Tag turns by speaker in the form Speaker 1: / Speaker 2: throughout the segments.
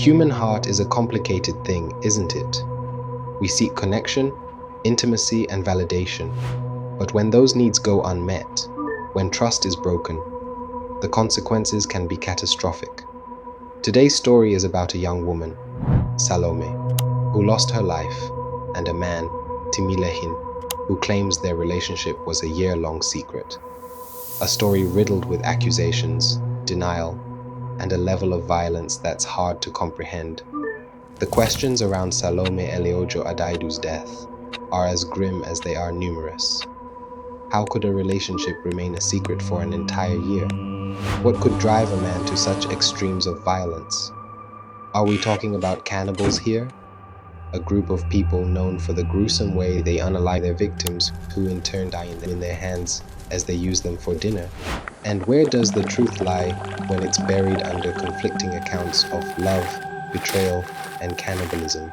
Speaker 1: human heart is a complicated thing, isn't it? We seek connection, intimacy, and validation. But when those needs go unmet, when trust is broken, the consequences can be catastrophic. Today's story is about a young woman, Salome, who lost her life, and a man, Timileyin, who claims their relationship was a year-long secret. A story riddled with accusations, denial, and a level of violence that's hard to comprehend. The questions around Salome Eleojo Adaidu's death are as grim as they are numerous. How could a relationship remain a secret for an entire year? What could drive a man to such extremes of violence? Are we talking about cannibals here? A group of people known for the gruesome way they unalive their victims, who in turn die in their hands as they use them for dinner? And where does the truth lie when it's buried under conflicting accounts of love, betrayal, and cannibalism?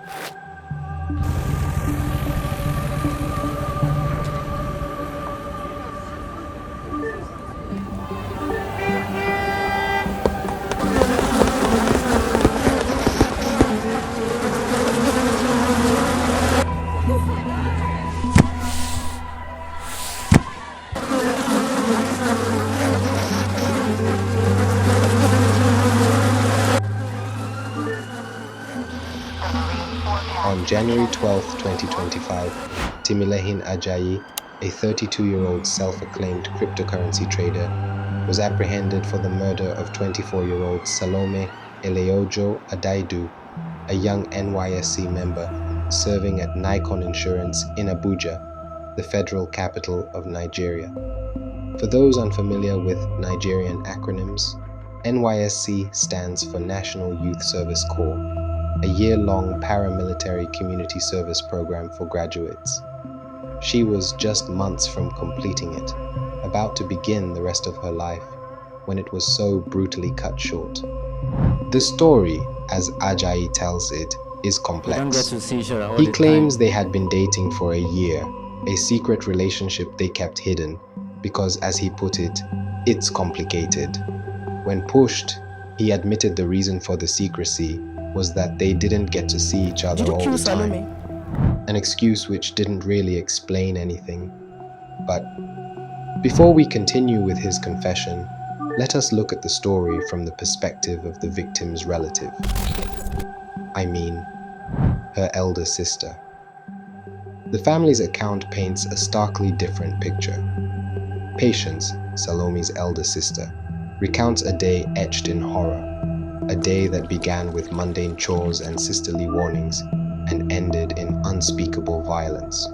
Speaker 1: On January 12, 2025, Timileyin Ajayi, a 32-year-old self-acclaimed cryptocurrency trader, was apprehended for the murder of 24-year-old Salome Eleojo Adaidu, a young NYSC member serving at Nikon Insurance in Abuja, the federal capital of Nigeria. For those unfamiliar with Nigerian acronyms, NYSC stands for National Youth Service Corps, a year-long paramilitary community service program for graduates. She was just months from completing it, about to begin the rest of her life, when it was so brutally cut short. The story, as Ajayi tells it, is complex. He claims they had been dating for a year, a secret relationship they kept hidden, because, as he put it, it's complicated. When pushed, he admitted the reason for the secrecy was that they didn't get to see each other all the time. An excuse which didn't really explain anything. But before we continue with his confession, let us look at the story from the perspective of the victim's relative. I mean, her elder sister. The family's account paints a starkly different picture. Patience, Salome's elder sister, recounts a day etched in horror. A day that began with mundane chores and sisterly warnings and ended in unspeakable violence.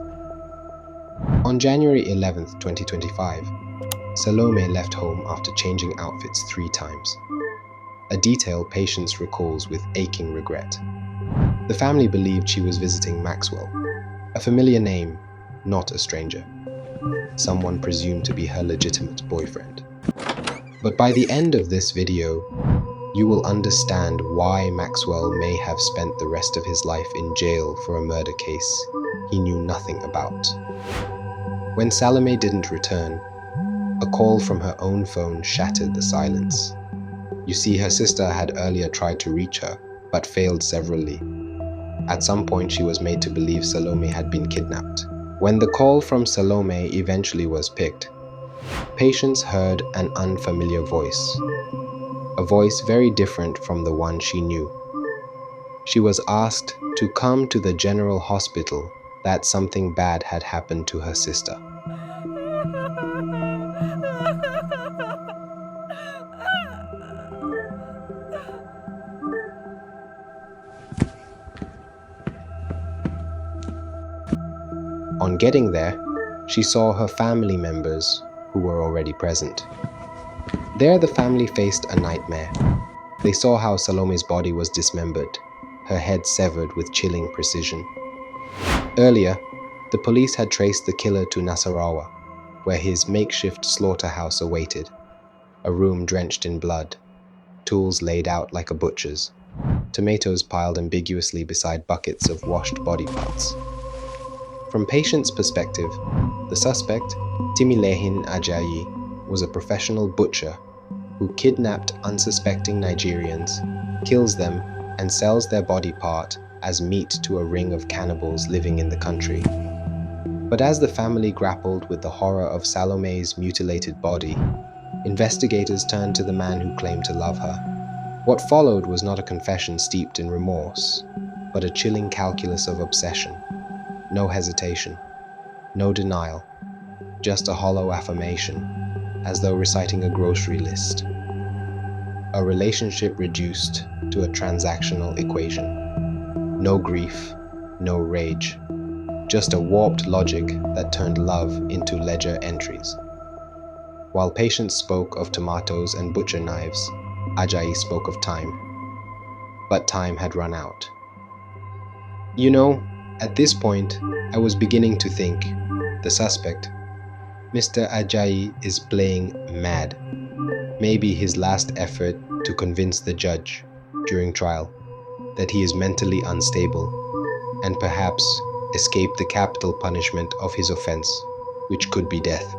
Speaker 1: On January 11, 2025, Salome left home after changing outfits 3 times. A detail Patience recalls with aching regret. The family believed she was visiting Maxwell, a familiar name, not a stranger. Someone presumed to be her legitimate boyfriend. But by the end of this video, you will understand why Maxwell may have spent the rest of his life in jail for a murder case he knew nothing about. When Salome didn't return, a call from her own phone shattered the silence. You see, her sister had earlier tried to reach her, but failed severally. At some point, she was made to believe Salome had been kidnapped. When the call from Salome eventually was picked, Patience heard an unfamiliar voice. A voice very different from the one she knew. She was asked to come to the general hospital that something bad had happened to her sister. On getting there, she saw her family members who were already present. There, the family faced a nightmare. They saw how Salome's body was dismembered, her head severed with chilling precision. Earlier, the police had traced the killer to Nasarawa, where his makeshift slaughterhouse awaited, a room drenched in blood, tools laid out like a butcher's, tomatoes piled ambiguously beside buckets of washed body parts. From Patience's perspective, the suspect, Timileyin Ajayi, was a professional butcher who kidnapped unsuspecting Nigerians, kills them, and sells their body part as meat to a ring of cannibals living in the country. But as the family grappled with the horror of Salome's mutilated body, investigators turned to the man who claimed to love her. What followed was not a confession steeped in remorse, but a chilling calculus of obsession. No hesitation, no denial, just a hollow affirmation, as though reciting a grocery list. A relationship reduced to a transactional equation. No grief, no rage, just a warped logic that turned love into ledger entries. While patients spoke of tomatoes and butcher knives, Ajayi spoke of time. But time had run out. You know, at this point, I was beginning to think, the suspect, Mr. Ajayi is playing mad. Maybe his last effort to convince the judge during trial that he is mentally unstable and perhaps escape the capital punishment of his offense, which could be death.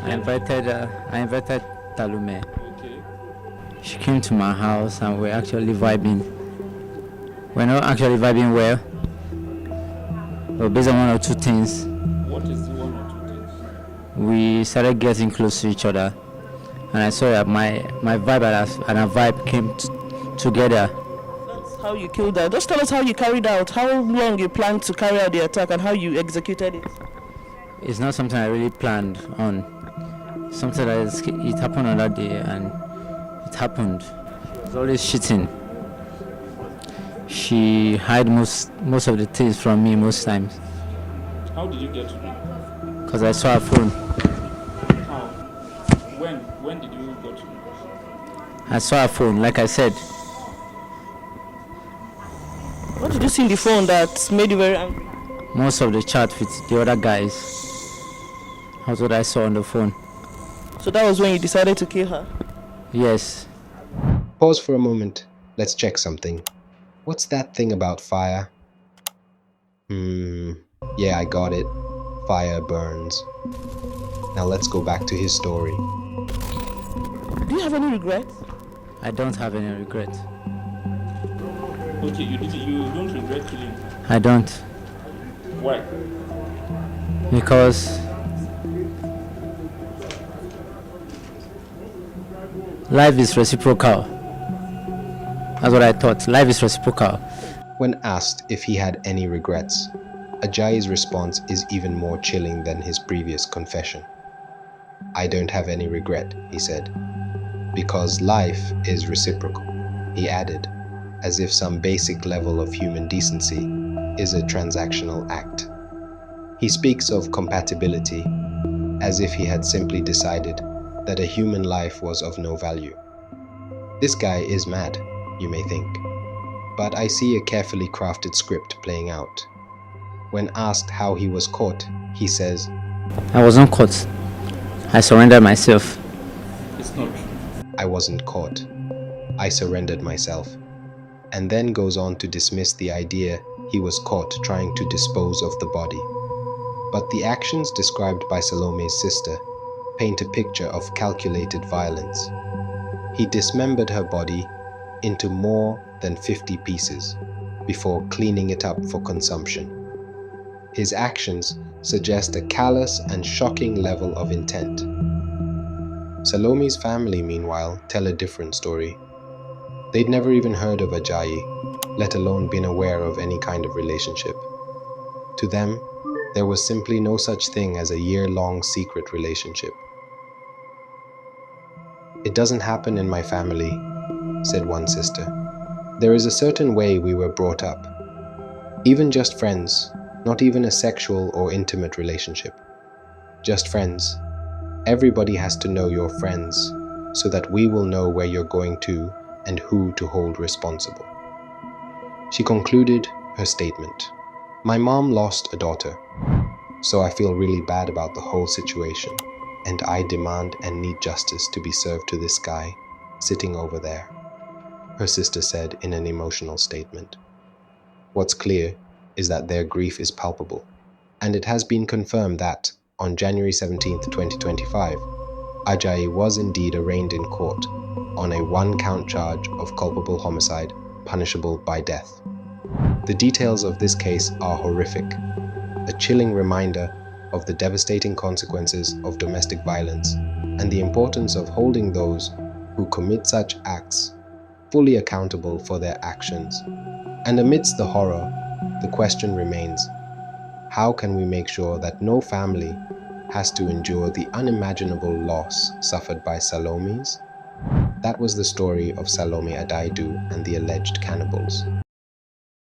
Speaker 2: I invited Salome.
Speaker 3: Okay.
Speaker 2: She came to my house and we're actually vibing. We're not actually vibing well, but based on one or two things,
Speaker 3: What is the one or two things?
Speaker 2: we started getting close to each other. And I saw that my vibe and her vibe came together.
Speaker 4: That's how you killed her. Just tell us how you carried out, how long you planned to carry out the attack and how you executed it.
Speaker 2: It's not something I really planned on. Something that it happened on that day and it happened. She was always cheating. She hid most of the things from me most times.
Speaker 3: How did you get to know?
Speaker 2: Because I saw her phone.
Speaker 3: How? When did you go to know?
Speaker 2: I saw her phone, like I said.
Speaker 4: What did you see in the phone that made you very angry?
Speaker 2: Most of the chat with the other guys. That's what I saw on the phone.
Speaker 4: So that was when you decided to kill her?
Speaker 2: Yes.
Speaker 1: Pause for a moment. Let's check something. What's that thing about fire? Yeah, I got it. Fire burns. Now let's go back to his story.
Speaker 4: Do you have any regrets?
Speaker 2: I don't have any regret.
Speaker 3: Okay, you don't regret killing her.
Speaker 2: I don't.
Speaker 3: Why?
Speaker 2: Because life is reciprocal. That's what I thought. Life is reciprocal.
Speaker 1: When asked if he had any regrets, Ajayi's response is even more chilling than his previous confession. I don't have any regret, he said. Because life is reciprocal, he added, as if some basic level of human decency is a transactional act. He speaks of compatibility, as if he had simply decided that a human life was of no value. This guy is mad, you may think, but I see a carefully crafted script playing out. When asked how he was caught, he says,
Speaker 2: I wasn't caught. I surrendered myself.
Speaker 3: It's not true.
Speaker 1: I wasn't caught. I surrendered myself. And then goes on to dismiss the idea he was caught trying to dispose of the body. But the actions described by Salome's sister paint a picture of calculated violence. He dismembered her body into more than 50 pieces before cleaning it up for consumption. His actions suggest a callous and shocking level of intent. Salome's family, meanwhile, tell a different story. They'd never even heard of Ajayi, let alone been aware of any kind of relationship. To them, there was simply no such thing as a year-long secret relationship. It doesn't happen in my family, said one sister. There is a certain way we were brought up. Even just friends, not even a sexual or intimate relationship. Just friends. Everybody has to know your friends, so that we will know where you're going to and who to hold responsible. She concluded her statement. My mom lost a daughter, so I feel really bad about the whole situation, and I demand and need justice to be served to this guy sitting over there, her sister said in an emotional statement. What's clear is that their grief is palpable, and it has been confirmed that, on January 17, 2025, Ajayi was indeed arraigned in court, on a one-count charge of culpable homicide, punishable by death. The details of this case are horrific, a chilling reminder of the devastating consequences of domestic violence and the importance of holding those who commit such acts fully accountable for their actions. And amidst the horror, the question remains, how can we make sure that no family has to endure the unimaginable loss suffered by Salome's? That was the story of Salome Adaidu and the alleged cannibals.